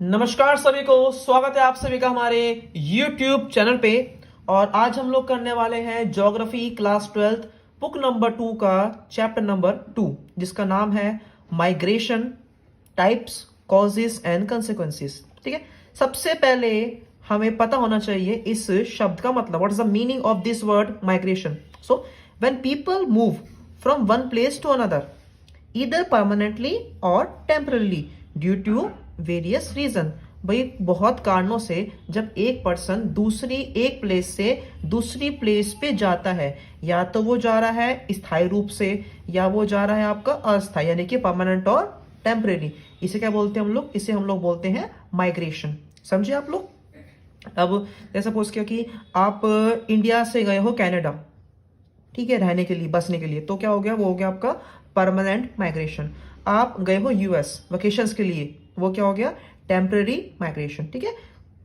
नमस्कार सभी को, स्वागत है आप सभी का हमारे YouTube चैनल पे। और आज हम लोग करने वाले हैं ज्योग्राफी क्लास 12 बुक नंबर 2 का चैप्टर नंबर 2, जिसका नाम है migration types causes and consequences. ठीक है, सबसे पहले हमें पता होना चाहिए इस शब्द का मतलब, what is the meaning of this word migration. So when people move from one place to another either permanently or temporarily due to various reason। भाई बहुत कारणों से जब एक पर्सन एक प्लेस से दूसरी प्लेस पे जाता है, या तो वो जा रहा है स्थायी रूप से या वो जा रहा है आपका अस्थायी, यानी कि परमानेंट और टेम्परेरी। इसे क्या बोलते हैं हम लोग? इसे हम लोग बोलते हैं माइग्रेशन। समझे आप लोग? अब जैसे सपोज किया कि आप इंडिया से गए हो कनाडा, ठीक है, रहने के लिए, बसने के लिए, तो क्या हो गया? वो हो गया आपका परमानेंट माइग्रेशन। आप गए हो यूएस वेकेशंस के लिए, वो क्या हो गया? Temporary migration. ठीक है,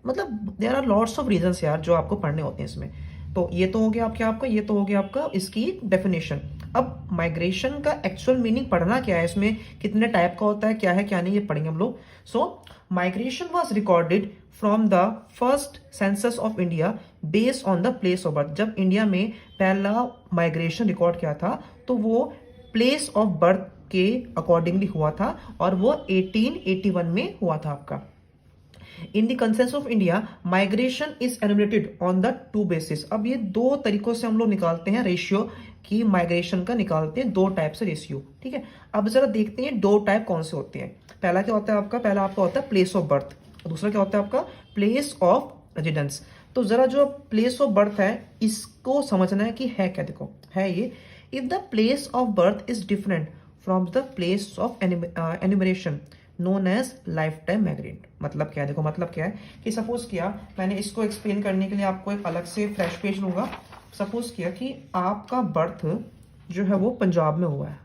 मतलब there are lots of reasons यार जो आपको पढ़ने होते हैं इसमें। तो ये तो हो गया आपका ये तो हो गया आपका इसकी डेफिनेशन। अब माइग्रेशन का एक्चुअल मीनिंग पढ़ना क्या है, इसमें कितने टाइप का होता है, क्या है क्या नहीं, ये पढ़ेंगे हम लोग। So migration was recorded from the first census of India based on the place of birth. जब इंडिया में पहला माइग्रेशन रिकॉर्ड किया था तो वो प्लेस ऑफ बर्थ के अकॉर्डिंगली हुआ था, और वो 1881 में हुआ था आपका। In the consensus of India migration is enumerated on the two basis. अब ये दो तरीकों से हम लोग निकालते हैं रेशियो की, माइग्रेशन का निकालते हैं दो टाइप से रेशियो। ठीक है, अब जरा देखते हैं दो टाइप कौन से होते हैं। पहला क्या होता है आपका? पहला आपका होता है प्लेस ऑफ बर्थ, और दूसरा क्या होता है आपका? Place of residence. तो जरा जो प्लेस ऑफ बर्थ है इसको समझना है कि है क्या। देखो है ये, if the place of birth is different from the place of enumeration known as lifetime migrant. मतलब क्या है? देखो मतलब क्या है कि सपोज किया, मैंने इसको एक्सप्लेन करने के लिए आपको एक अलग से फ्रेश पेज लूंगा। सपोज किया कि आपका बर्थ जो है वो पंजाब में हुआ है।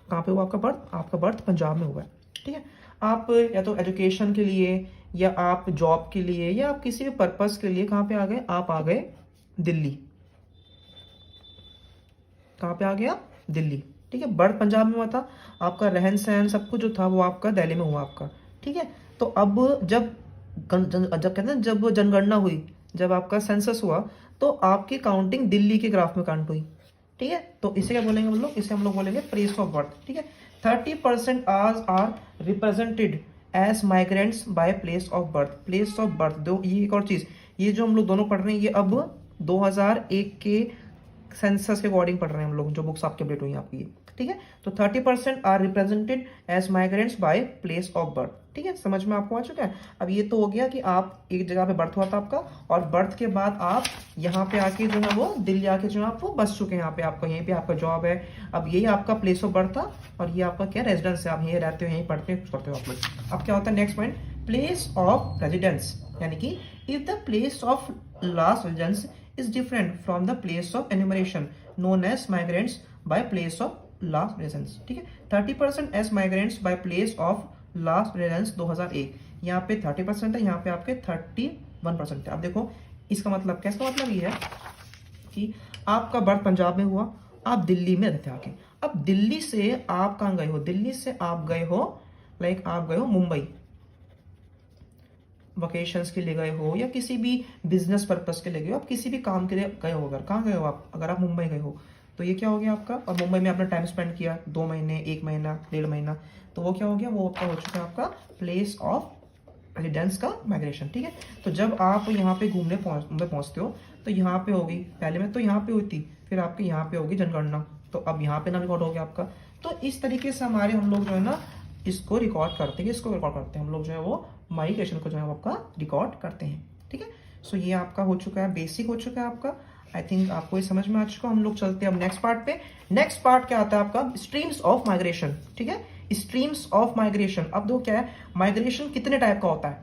कहाँ पे हुआ आपका बर्थ? आपका बर्थ पंजाब में हुआ है। ठीक है, आप या तो एजुकेशन के लिए या आप जॉब के लिए या आप किसी भी पर्पस के लिए कहाँ पे आ गए? आप आ गए दिल्ली। कहाँ पे आ गया? दिल्ली। ठीक है, बर्थ पंजाब में हुआ था, आपका रहन सहन सब कुछ जो था वो आपका दिल्ली में हुआ आपका। ठीक है, तो अब जब कहते हैं जब जनगणना हुई, जब आपका सेंसस हुआ, तो आपकी काउंटिंग दिल्ली के ग्राफ में काउंट हुई। ठीक है, तो इसे क्या बोलेंगे हम लोग? इसे हम लोग बोलेंगे प्लेस ऑफ बर्थ। ठीक है, 30% are represented as migrants by place of birth. Place of birth दो, ये एक और चीज, ये जो हम लोग दोनों पढ़ रहे हैं ये अब 2001 के सेंसस के अकॉर्डिंग पढ़ रहे हैं हम लोग, जो बुक्स आपके अपडेट हुई आपकी। ठीक है, तो 30% are represented as migrants by place of birth. ठीक है, समझ में आपको आ चुका है? अब ये तो हो गया कि आप एक जगह पे बर्थ हुआ था आपका, और बर्थ के बाद आप यहाँ पे आके जो है वो दिल्ली आके जो है आप वो बस चुके हैं यहाँ पे, आपका यहीं पे आपका जॉब है। अब यही आपका प्लेस ऑफ बर्थ था, और ये आपका क्या रेजिडेंस है, आप यहीं रहते हो, यहीं पढ़ते हो, कुछ करते हो आप लोग। अब क्या होता है next point? Place of residence, यानी कि if the place of last residence is different from the place of enumeration known as migrants by place of last residence। ठीक है, 30% as migrants by place of last residence 2001। यहाँ पे 30% है, यहाँ पे आपके 31% है। अब देखो इसका मतलब क्या? इसका मतलब ये है कि आपका बर्थ पंजाब में हुआ, आप दिल्ली में रहते आके। अब दिल्ली से आप कहाँ गए हो? दिल्ली से आप गए हो, लाइक आप गए हो मुंबई, वकेशंस के लिए गए हो या किसी भी बिजनेस पर्पस के लिए गए हो, आप किसी भी काम के लिए गए हो। अगर कहाँ गए हो आप? अगर आप मुंबई गए हो तो ये क्या हो गया आपका? और मुंबई में आपने टाइम स्पेंड किया 2 महीने, 1 महीना, 1.5 महीना, तो वो क्या हो गया? वो आपका हो चुका है आपका प्लेस ऑफ रेजिडेंस का माइग्रेशन। ठीक है, तो जब आप यहाँ पे घूमने पहुंचते हो तो यहाँ पे होगी, पहले में तो यहाँ पे हुई थी, फिर आपके यहाँ पे होगी जनगणना, तो अब यहाँ पे ना रिकॉर्ड हो गया आपका। तो इस तरीके से हमारे हम लोग जो है ना इसको रिकॉर्ड करते हैं, हम लोग जो है वो माइग्रेशन को जो है आपका रिकॉर्ड करते हैं। ठीक है, सो ये आपका हो चुका है, बेसिक हो चुका है आपका। आई थिंक आपको ये समझ में आ चुका। हम लोग चलते हैं अब नेक्स्ट पार्ट पे। नेक्स्ट पार्ट क्या आता है आपका? Streams of migration. ठीक है, स्ट्रीम्स ऑफ माइग्रेशन। अब दो क्या है, माइग्रेशन कितने टाइप का होता है?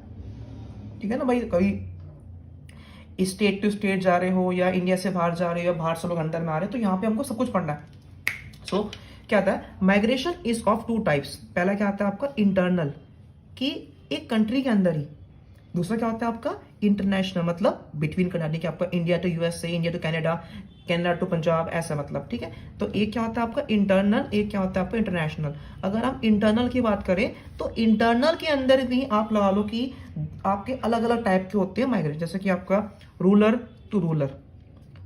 ठीक है ना भाई, कभी स्टेट टू स्टेट जा रहे हो या इंडिया से बाहर जा रहे हो या बाहर से लोग अंदर में आ रहे हो, तो यहाँ पे हमको सब कुछ पढ़ना है। सो क्या आता है? Migration is of 2 types. पहला क्या आता है आपका? इंटरनल, कि एक कंट्री के अंदर ही। दूसरा क्या होता है आपका? इंटरनेशनल, मतलब बिटवीन कंट्री, कि आपका India to USA, India to Canada, Canada to Punjab, ऐसा मतलब, ठीक है। तो एक क्या होता है आपका इंटरनल, एक क्या होता है आपका इंटरनेशनल। अगर हम इंटरनल की बात करें तो इंटरनल के अंदर भी आप लगा लो कि आपके अलग अलग टाइप के होते हैं माइग्रेशन, जैसे कि आपका rural to rural,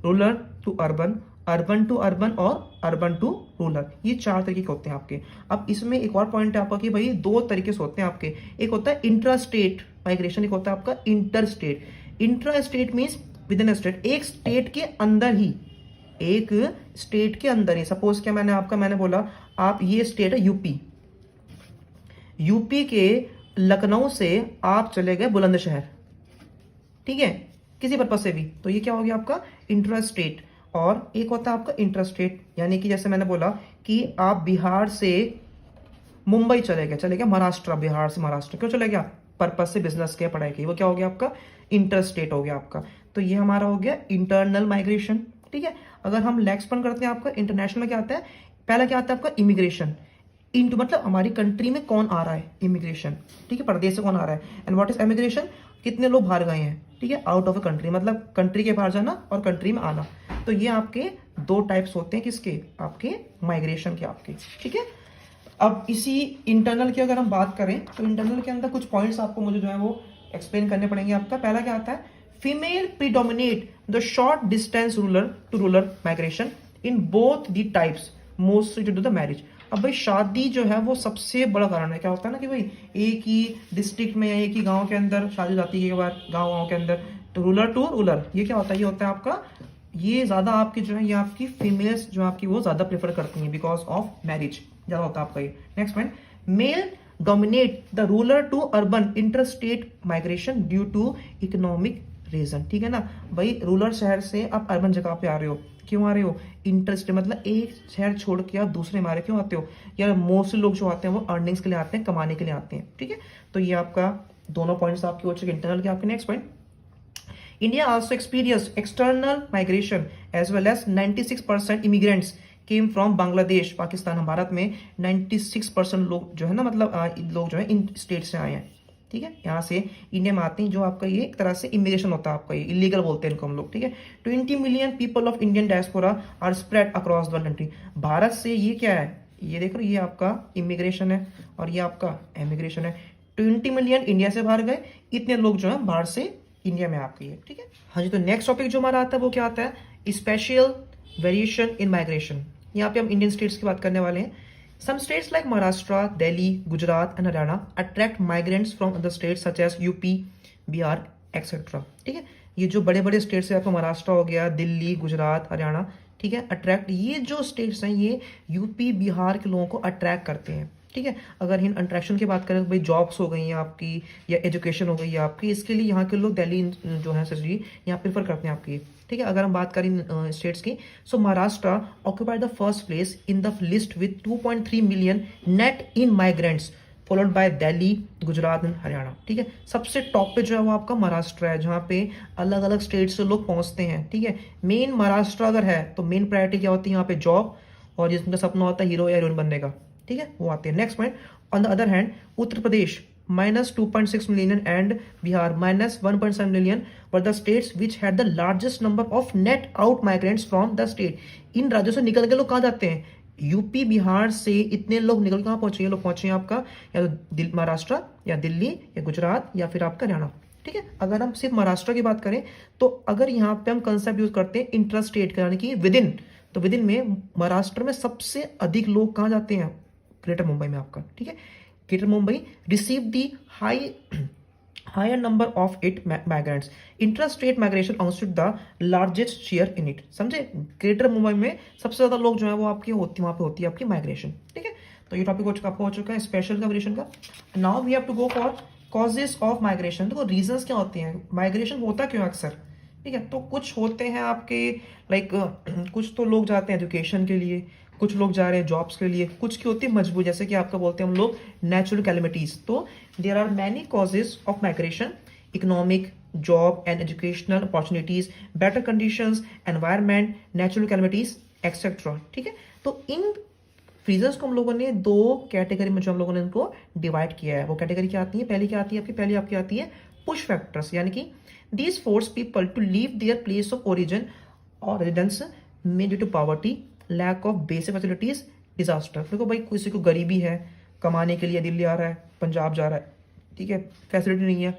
rural to urban, urban to urban और अर्बन टू रूरल, ये 4 तरीके के होते हैं आपके। अब इसमें एक और पॉइंट है आपका कि भाई 2 तरीके से होते हैं आपके, एक होता है इंट्रा स्टेट माइग्रेशन, एक होता है आपका inter state. Intra state means with in state, एक स्टेट के अंदर ही, एक स्टेट के अंदर ही। सपोज क्या मैंने बोला आप, ये स्टेट है यूपी, यूपी के लखनऊ से आप चले गए बुलंदशहर, ठीक है, किसी पर्पज से भी, तो ये क्या हो गया आपका इंट्रा स्टेट। और एक होता है आपका इंटर स्टेट, यानी कि जैसे मैंने बोला कि आप बिहार से मुंबई चले गए महाराष्ट्र, बिहार से महाराष्ट्र क्यों चले गया, पर्पज से बिजनेस के पढ़ाई की, वो क्या हो गया आपका इंटर स्टेट हो गया आपका। तो ये हमारा हो गया इंटरनल माइग्रेशन, ठीक है। अगर हम नेक्स्ट वन करते हैं आपका इंटरनेशनल, क्या आता है, पहला क्या आता है आपका इमिग्रेशन, इनटू मतलब हमारी कंट्री में कौन आ रहा है, इमिग्रेशन, ठीक है, परदेश से कौन आ रहा है। एंड व्हाट इज इमिग्रेशन, कितने लोग बाहर गए हैं, ठीक है, आउट ऑफ अ कंट्री, मतलब कंट्री के बाहर जाना और कंट्री में आना। तो ये आपके 2 टाइप्स होते हैं किसके, आपके माइग्रेशन के आपके, ठीक है। अब इसी इंटरनल की अगर हम बात करें तो इंटरनल के अंदर कुछ पॉइंट्स आपको मुझे जो है वो एक्सप्लेन करने पड़ेंगे। आपका पहला क्या आता है, female predominate the short distance rural to rural migration in both the types mostly due to the marriage. अब भाई शादी जो है वो सबसे बड़ा कारण है, क्या होता है ना कि भाई एक ही डिस्ट्रिक्ट में या एक ही गांव के अंदर शादी जाती है, एक बार गांव के अंदर, तो रूरल टू रूरल, ये क्या होता है, ये होता है आपका, ये ज्यादा आपकी जो है ये आपकी फीमेल्स जो आपकी वो ज्यादा प्रेफर करती हैं बिकॉज ऑफ मैरिज, ज्यादा होता है आपका ये। Next point, male dominate the rural to urban inter state migration due to economic reason, ठीक है ना भाई, रूरल शहर से आप अर्बन जगह पे आ रहे हो, क्यों आ रहे हो, इंटरेस्ट, मतलब एक शहर छोड़ के आप दूसरे में आ रहे हो, क्यों आते हो, या मोस्टली लोग जो आते हैं वो अर्निंग्स के लिए आते हैं, कमाने के लिए आते हैं, ठीक है। तो ये आपका दोनों पॉइंट्स आपके हो चुके इंटरनल के आपके। Next point, India also experienced external migration as well as 96% immigrants came from Bangladesh, Pakistan. हम भारत में 96% लोग जो है ना, मतलब लोग जो है इन स्टेट से आए हैं, ठीक है, यहाँ से इंडिया में आते हैं, जो आपका ये एक तरह से इमिग्रेशन होता है आपका, ये इलीगल बोलते हैं इनको हम लोग, ठीक है। 20 million people of Indian diaspora are spread across the country. Bharat से ये क्या है, ये देख रहे हो, ये आपका इमिग्रेशन है और ये आपका एमिग्रेशन है। 20 मिलियन इंडिया से बाहर गए, इतने लोग जो है बाहर से इंडिया में आपके ये, ठीक है। हाँ जी, तो नेक्स्ट टॉपिक जो हमारा आता है वो क्या आता है, स्पेशल वेरिएशन इन माइग्रेशन। यहाँ पे हम इंडियन स्टेट्स की बात करने वाले हैं। Some states like Maharashtra, Delhi, Gujarat and Haryana attract migrants from other states such as UP, Bihar etcetera, ठीक है। ये जो बड़े बड़े स्टेट्स है आपका, महाराष्ट्र हो गया, दिल्ली, गुजरात, हरियाणा, ठीक है, अट्रैक्ट, ये जो स्टेट्स हैं ये यूपी बिहार के लोगों को अट्रैक्ट करते हैं, ठीक है। अगर इन अट्रैक्शन की बात करें तो भाई जॉब्स हो गई हैं आपकी या एजुकेशन हो गई है आपकी, इसके लिए यहाँ के लोग दिल्ली जो है सर यहाँ प्रेफर करते हैं आपकी, ठीक है। अगर हम बात करें स्टेट्स की, so Maharashtra occupied the first place in the list with 2.3 million net in migrants, followed by Delhi, Gujarat and Haryana, ठीक है। सबसे टॉप पे जो है वो आपका महाराष्ट्र है, जहाँ पे अलग अलग स्टेट से लोग पहुंचते हैं, ठीक है। मेन महाराष्ट्र अगर है तो मेन प्रायोरिटी क्या होती है यहाँ पे, जॉब, और जिसका सपना होता है हीरो या हीरोइन बनने का, ठीक है, वो आते हैं। Next point, on the other hand Uttar Pradesh -2.6 million and Bihar -1.7 million were the states which had the largest number of net out migrants from the state. इन राज्यों से निकल के लोग कहाँ जाते हैं, यूपी बिहार से इतने लोग निकल कहाँ पहुंचे, ये लोग पहुंचे हैं आपका या तो महाराष्ट्र या दिल्ली या गुजरात या फिर आपका हरियाणा, ठीक है। अगर हम सिर्फ महाराष्ट्र की बात करें तो अगर यहाँ पे हम कंसेप्ट यूज करते हैं इंटर स्टेट का, यानी कि विद इन, तो विद इन में महाराष्ट्र में सबसे अधिक लोग कहाँ जाते हैं, ग्रेटर मुंबई में आपका, ठीक है। Greater Mumbai receive the higher number of it migrants. Intra-state migration constitute the largest share in it. समझे, ग्रेटर मुंबई में सबसे ज्यादा लोग जो है वो आपकी होती, वहां पे होती है आपकी माइग्रेशन, ठीक है। तो ये टॉपिक आपका हो चुका है स्पेशल माइग्रेशन का। Now we have to go for causes of migration. देखो रीजंस क्या होते हैं, माइग्रेशन होता क्यों अक्सर, ठीक है। तो कुछ होते हैं आपके लाइक कुछ तो लोग जाते हैं एजुकेशन के लिए, कुछ लोग जा रहे हैं जॉब्स के लिए, कुछ की होती है मजबूरी, जैसे कि आपका बोलते हैं हम लोग नेचुरल कैलेमिटीज। तो there are many causes of migration, economic, job and educational opportunities, better conditions, environment, natural calamities etcetera, ठीक है। तो इन रीजंस को हम लोगों ने 2 कैटेगरी में जो हम लोगों ने इनको डिवाइड किया है, वो कैटेगरी क्या आती है, पहली क्या आती है आपकी, पहली आपकी आती है पुश फैक्टर्स, यानी कि these force people to leave their place of origin और residence main due to poverty, lack of basic facilities, disaster. देखो भाई किसी को गरीबी है, कमाने के लिए दिल्ली आ रहा है, पंजाब जा रहा है, ठीक है, फैसिलिटी नहीं है,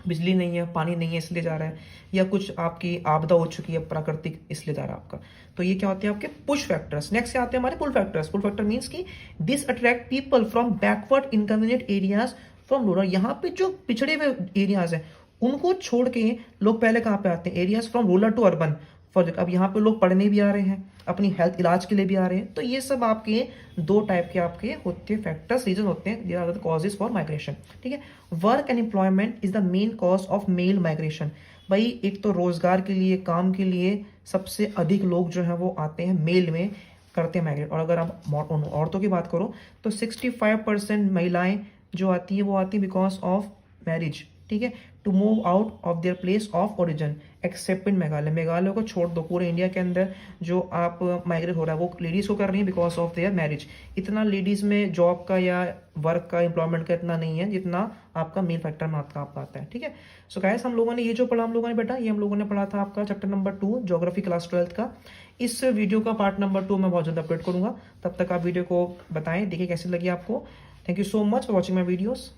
बिजली नहीं है, पानी नहीं है इसलिए जा रहा है, या कुछ आपकी आपदा हो चुकी है प्राकृतिक इसलिए जा रहा है आपका। तो ये क्या होते हैं आपके पुश फैक्टर्स। नेक्स्ट क्या आते हैं हमारे pull factors. Pull factor means की this attract people from backward inconvenient areas from rural. यहाँ पे जो पिछड़े हुए एरियाज हैं उनको छोड़ के लोग पहले कहाँ पे आते हैं, areas from rural to urban. For अब यहाँ पे लोग पढ़ने भी आ रहे हैं, अपनी हेल्थ इलाज के लिए भी आ रहे हैं। तो ये सब आपके दो टाइप के आपके होते हैं फैक्टर्स, रीजन होते हैं, they are the causes for migration. ठीक है, work and employment is the main cause of male migration. भाई एक तो रोजगार के लिए, काम के लिए सबसे अधिक लोग जो है वो आते हैं मेल में, करते हैं माइग्रेट। और अगर आप औरतों की बात करो तो 65% महिलाएं जो आती हैं वो आती हैं बिकॉज ऑफ मैरिज। ठीक है, to move out of their place of origin except in Meghalaya. Meghalaya को छोड़ दो, पूरे इंडिया के अंदर जो आप माइग्रेट हो रहा है वो लेडीज को कर रही है बिकॉज ऑफ देयर मैरिज। इतना लेडीज में जॉब का या वर्क का, एम्प्लॉयमेंट का इतना नहीं है जितना आपका मेल फैक्टर में आपका आता है। ठीक है, सो गाइस हम लोगों ने ये जो पढ़ा हम लोगों ने बेटा, ये हम लोगों ने पढ़ा था आपका चैप्टर नंबर 2 ज्योग्राफी क्लास 12 का। इस वीडियो का पार्ट नंबर 2 मैं बहुत जल्द अपलोड करूंगा, तब तक आप वीडियो को बताएं, देखिए कैसी लगी आपको। Thank you so much for watching my videos.